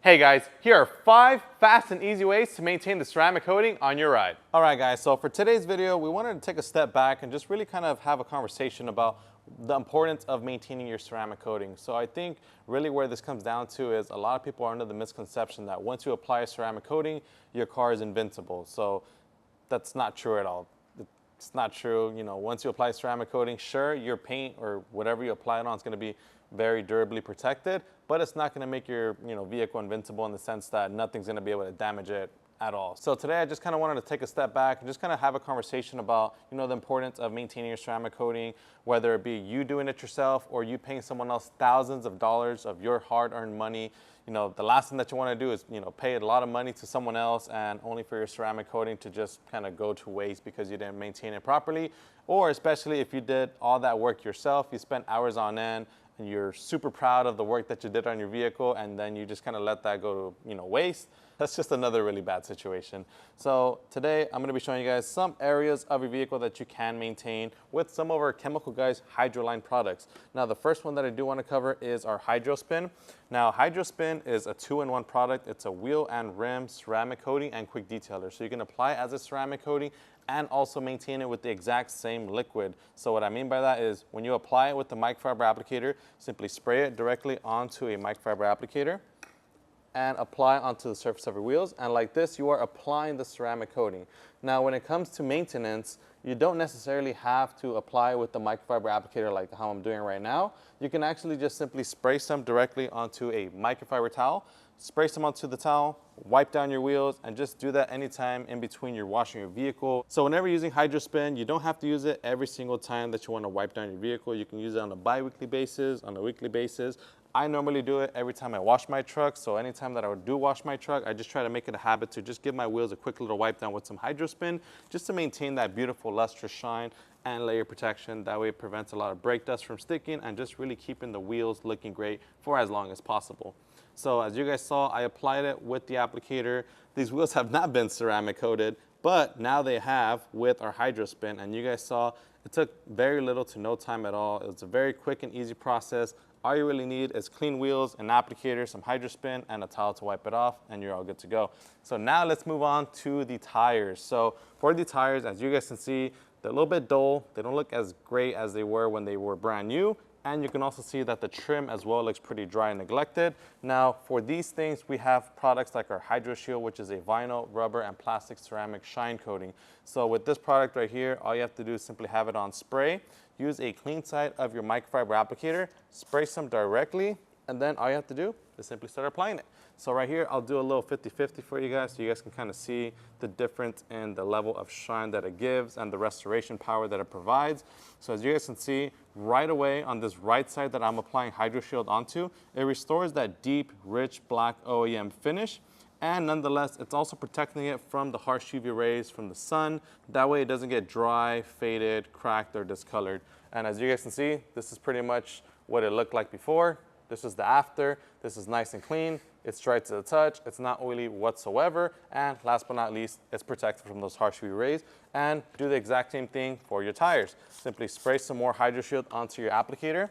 Hey guys, here are 5 fast and easy ways to maintain the ceramic coating on your ride. All right guys, so for today's video, we wanted to take a step back and just really kind of have a conversation about the importance of maintaining your ceramic coating. So I think really where this comes down to is a lot of people are under the misconception that once you apply a ceramic coating, your car is invincible. So that's not true at all. It's not true. You know, once you apply ceramic coating, sure, your paint or whatever you apply it on is going to be very durably protected, but it's not going to make your vehicle invincible in the sense that nothing's going to be able to damage it at all. So today I just kind of wanted to take a step back and just kind of have a conversation about the importance of maintaining your ceramic coating, whether it be you doing it yourself or you paying someone else thousands of dollars of your hard-earned money. The last thing that you want to do is pay a lot of money to someone else and only for your ceramic coating to just kind of go to waste because you didn't maintain it properly, or especially if you did all that work yourself, you spent hours on end and you're super proud of the work that you did on your vehicle and then you just kind of let that go to waste. That's just another really bad situation. So today I'm going to be showing you guys some areas of your vehicle that you can maintain with some of our Chemical Guys Hydroline products. Now the first one that I do want to cover is our HydroSpin. Now HydroSpin is a 2-in-1 product. It's a wheel and rim ceramic coating and quick detailer. So you can apply it as a ceramic coating and also maintain it with the exact same liquid. So what I mean by that is when you apply it with the microfiber applicator, simply spray it directly onto a microfiber applicator and apply onto the surface of your wheels, and like this you are applying the ceramic coating. Now when it comes to maintenance, you don't necessarily have to apply with the microfiber applicator like how I'm doing right now. You can actually just simply spray some directly onto a microfiber towel, spray some onto the towel, wipe down your wheels, and just do that anytime in between you're washing your vehicle. So whenever you're using HydroSpin, you don't have to use it every single time that you want to wipe down your vehicle. You can use it on a bi-weekly basis, on a weekly basis. I normally do it every time I wash my truck, so anytime that I do wash my truck, I just try to make it a habit to just give my wheels a quick little wipe down with some HydroSpin, just to maintain that beautiful lustrous shine and layer protection. That way it prevents a lot of brake dust from sticking and just really keeping the wheels looking great for as long as possible. So as you guys saw, I applied it with the applicator. These wheels have not been ceramic coated, but now they have with our HydroSpin, and you guys saw it took very little to no time at all. It was a very quick and easy process. All you really need is clean wheels, an applicator, some HydroSpin, and a towel to wipe it off, and you're all good to go. So now let's move on to the tires. So for the tires, as you guys can see, they're a little bit dull. They don't look as great as they were when they were brand new. And you can also see that the trim as well looks pretty dry and neglected. Now for these things, we have products like our HydroShield, which is a vinyl, rubber, and plastic ceramic shine coating. So with this product right here, all you have to do is simply have it on spray. Use a clean side of your microfiber applicator, spray some directly, and then all you have to do is simply start applying it. So right here, I'll do a little 50-50 for you guys so you guys can kind of see the difference in the level of shine that it gives and the restoration power that it provides. So as you guys can see, right away on this right side that I'm applying HydroShield onto, it restores that deep, rich black OEM finish. And nonetheless, it's also protecting it from the harsh UV rays from the sun. That way it doesn't get dry, faded, cracked, or discolored. And as you guys can see, this is pretty much what it looked like before. This is the after. This is nice and clean. It's dry to the touch. It's not oily whatsoever. And last but not least, it's protected from those harsh UV rays. And do the exact same thing for your tires. Simply spray some more HydroShield onto your applicator,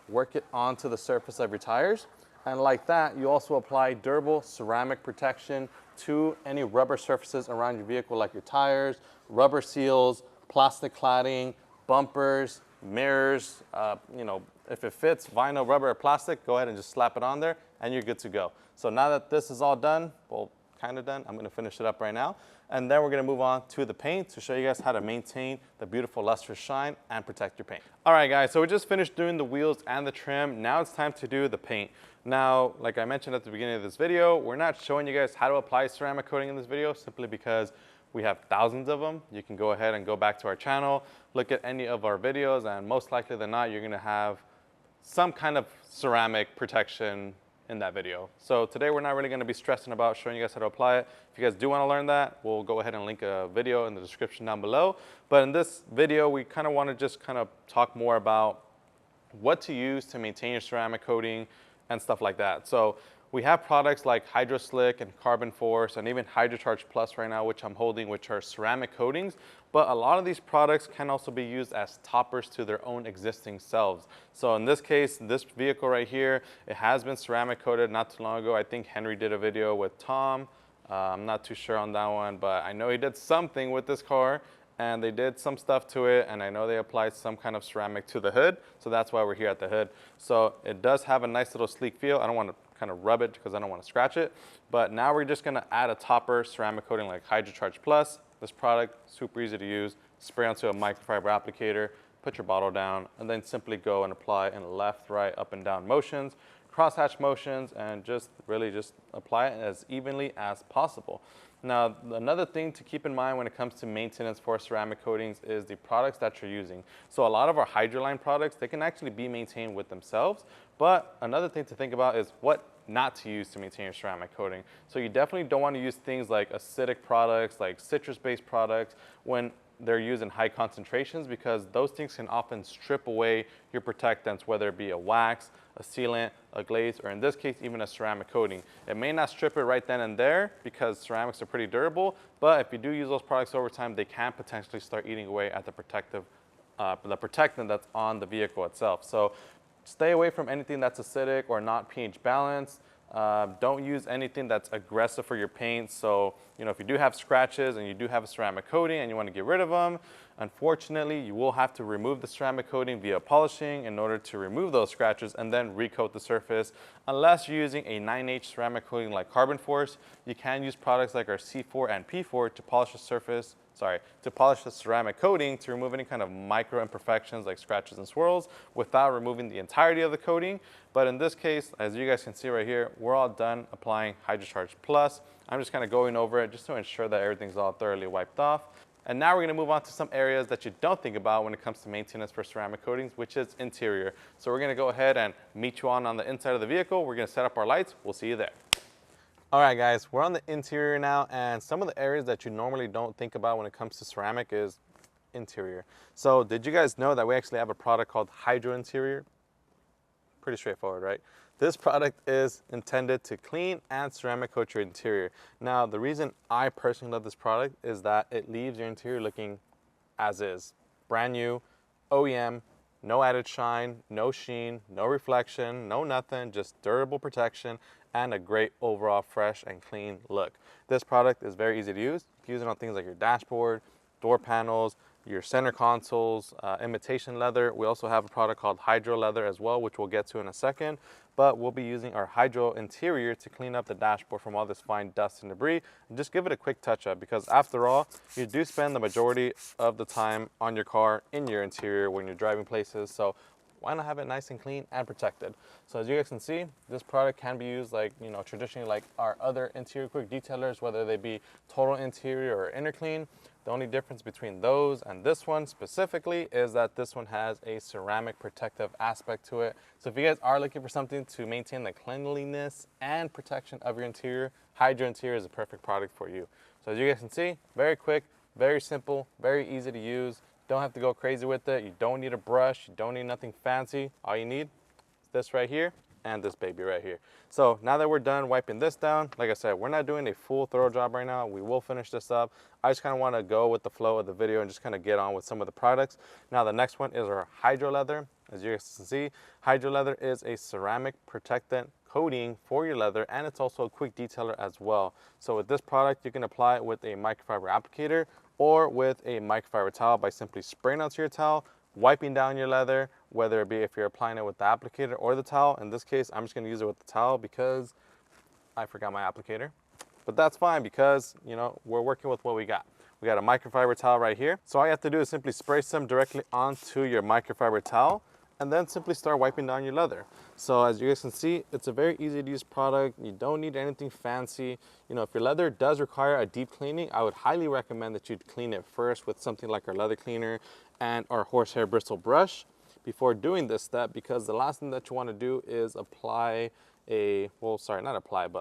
work it onto the surface of your tires. And like that, you also apply durable ceramic protection to any rubber surfaces around your vehicle, like your tires, rubber seals, plastic cladding, bumpers, mirrors. If it fits vinyl, rubber, or plastic, go ahead and just slap it on there and you're good to go. So now that this is all done, well, kind of done, I'm going to finish it up right now. And then we're going to move on to the paint to show you guys how to maintain the beautiful lustrous shine and protect your paint. All right, guys, so we just finished doing the wheels and the trim. Now it's time to do the paint. Now, like I mentioned at the beginning of this video, we're not showing you guys how to apply ceramic coating in this video simply because we have thousands of them. You can go ahead and go back to our channel, look at any of our videos, and most likely than not, you're going to have some kind of ceramic protection in that video. So today we're not really going to be stressing about showing you guys how to apply it. If you guys do want to learn that, we'll go ahead and link a video in the description down below. But in this video, we kind of want to just kind of talk more about what to use to maintain your ceramic coating and stuff like that. So we have products like HydroSlick and Carbon Force and even HydroCharge Plus right now, which I'm holding, which are ceramic coatings. But a lot of these products can also be used as toppers to their own existing selves. So in this case, this vehicle right here, it has been ceramic coated not too long ago. I think Henry did a video with Tom. I'm not too sure on that one, but I know he did something with this car and they did some stuff to it, and I know they applied some kind of ceramic to the hood, so that's why we're here at the hood. So it does have a nice little sleek feel. I don't want to kind of rub it because I don't want to scratch it, but now we're just going to add a topper ceramic coating like HydroCharge Plus. This product, super easy to use. Spray onto a microfiber applicator, put your bottle down, and then simply go and apply in left, right, up and down motions, crosshatch motions, and just really just apply it as evenly as possible. Now, another thing to keep in mind when it comes to maintenance for ceramic coatings is the products that you're using. So a lot of our Hydroline products, they can actually be maintained with themselves, but another thing to think about is what not to use to maintain your ceramic coating. So you definitely don't want to use things like acidic products, like citrus-based products, when they're used in high concentrations, because those things can often strip away your protectants, whether it be a wax, a sealant, a glaze, or in this case, even a ceramic coating. It may not strip it right then and there because ceramics are pretty durable, but if you do use those products over time, they can potentially start eating away at the protectant that's on the vehicle itself. So stay away from anything that's acidic or not pH balanced. Don't use anything that's aggressive for your paint. So, if you do have scratches and you do have a ceramic coating and you want to get rid of them, unfortunately, you will have to remove the ceramic coating via polishing in order to remove those scratches and then recoat the surface. Unless you're using a 9H ceramic coating like Carbon Force, you can use products like our C4 and P4 to polish the surface, to polish the ceramic coating to remove any kind of micro imperfections like scratches and swirls without removing the entirety of the coating. But in this case, as you guys can see right here, we're all done applying HydroCharge Plus. I'm just kind of going over it just to ensure that everything's all thoroughly wiped off. And now we're going to move on to some areas that you don't think about when it comes to maintenance for ceramic coatings, which is interior. So we're going to go ahead and meet you on the inside of the vehicle. We're going to set up our lights. We'll see you there. All right, guys, we're on the interior now, and some of the areas that you normally don't think about when it comes to ceramic is interior. So did you guys know that we actually have a product called HydroInterior? Pretty straightforward, right? This product is intended to clean and ceramic coat your interior. Now, the reason I personally love this product is that it leaves your interior looking as is. Brand new, OEM, no added shine, no sheen, no reflection, no nothing, just durable protection and a great overall fresh and clean look. This product is very easy to use. You can use it on things like your dashboard, door panels, your center consoles, imitation leather. We also have a product called HydroLeather as well, which we'll get to in a second. But we'll be using our HydroInterior to clean up the dashboard from all this fine dust and debris and just give it a quick touch up, because after all, you do spend the majority of the time on your car in your interior when you're driving places. So why not have it nice and clean and protected? So as you guys can see, this product can be used like, traditionally like our other interior quick detailers, whether they be total interior or inner clean. The only difference between those and this one specifically is that this one has a ceramic protective aspect to it. So if you guys are looking for something to maintain the cleanliness and protection of your interior, HydroInterior is a perfect product for you. So as you guys can see, very quick, very simple, very easy to use. Don't have to go crazy with it. You don't need a brush. You don't need nothing fancy. All you need is this right here and this baby right here. So now that we're done wiping this down, like I said, we're not doing a full thorough job right now. We will finish this up. I just kind of want to go with the flow of the video and just kind of get on with some of the products. Now the next one is our HydroLeather. As you guys can see, HydroLeather is a ceramic protectant coating for your leather, and it's also a quick detailer as well. So with this product, you can apply it with a microfiber applicator or with a microfiber towel by simply spraying onto your towel, wiping down your leather, whether it be if you're applying it with the applicator or the towel. In this case, I'm just going to use it with the towel because I forgot my applicator. But that's fine because, we're working with what we got. We got a microfiber towel right here. So all you have to do is simply spray some directly onto your microfiber towel and then simply start wiping down your leather. So as you guys can see, it's a very easy to use product. You don't need anything fancy. If your leather does require a deep cleaning, I would highly recommend that you clean it first with something like our leather cleaner and our horsehair bristle brush before doing this step, because the last thing that you want to do is apply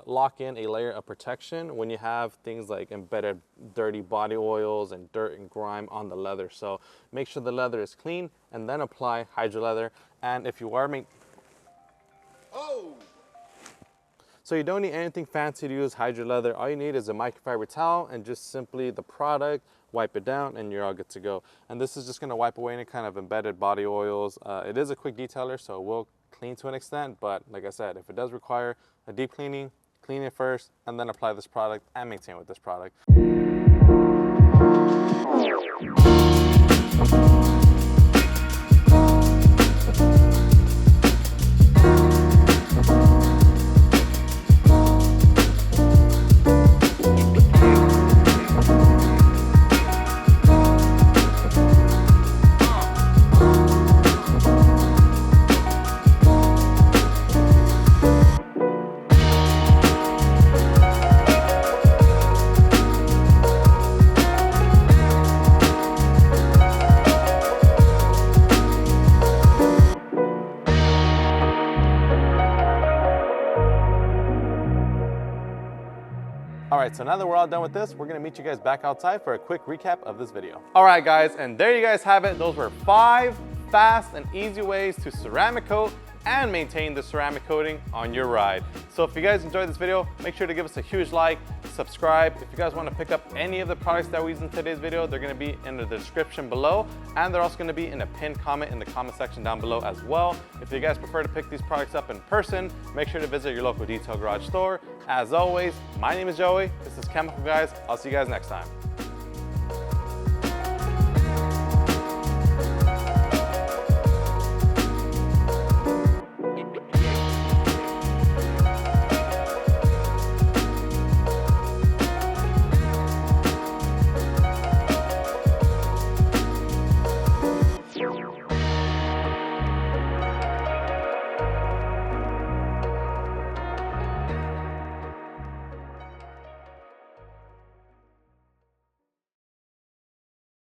lock in a layer of protection when you have things like embedded dirty body oils and dirt and grime on the leather. So make sure the leather is clean and then apply HydroLeather. And if you are So you don't need anything fancy to use HydroLeather. All you need is a microfiber towel and just simply the product, wipe it down, and you're all good to go. And this is just gonna wipe away any kind of embedded body oils. It is a quick detailer, so it will clean to an extent, but like I said, if it does require a deep cleaning, clean it first, and then apply this product and maintain with this product. All right, so now that we're all done with this, we're gonna meet you guys back outside for a quick recap of this video. All right, guys, and there you guys have it. Those were 5 fast and easy ways to ceramic coat and maintain the ceramic coating on your ride. So if you guys enjoyed this video, make sure to give us a huge like, subscribe. If you guys want to pick up any of the products that we used in today's video, they're going to be in the description below, and they're also going to be in a pinned comment in the comment section down below as well. If you guys prefer to pick these products up in person, make sure to visit your local detail garage store. As always, my name is Joey. This is Chemical Guys. I'll see you guys next time.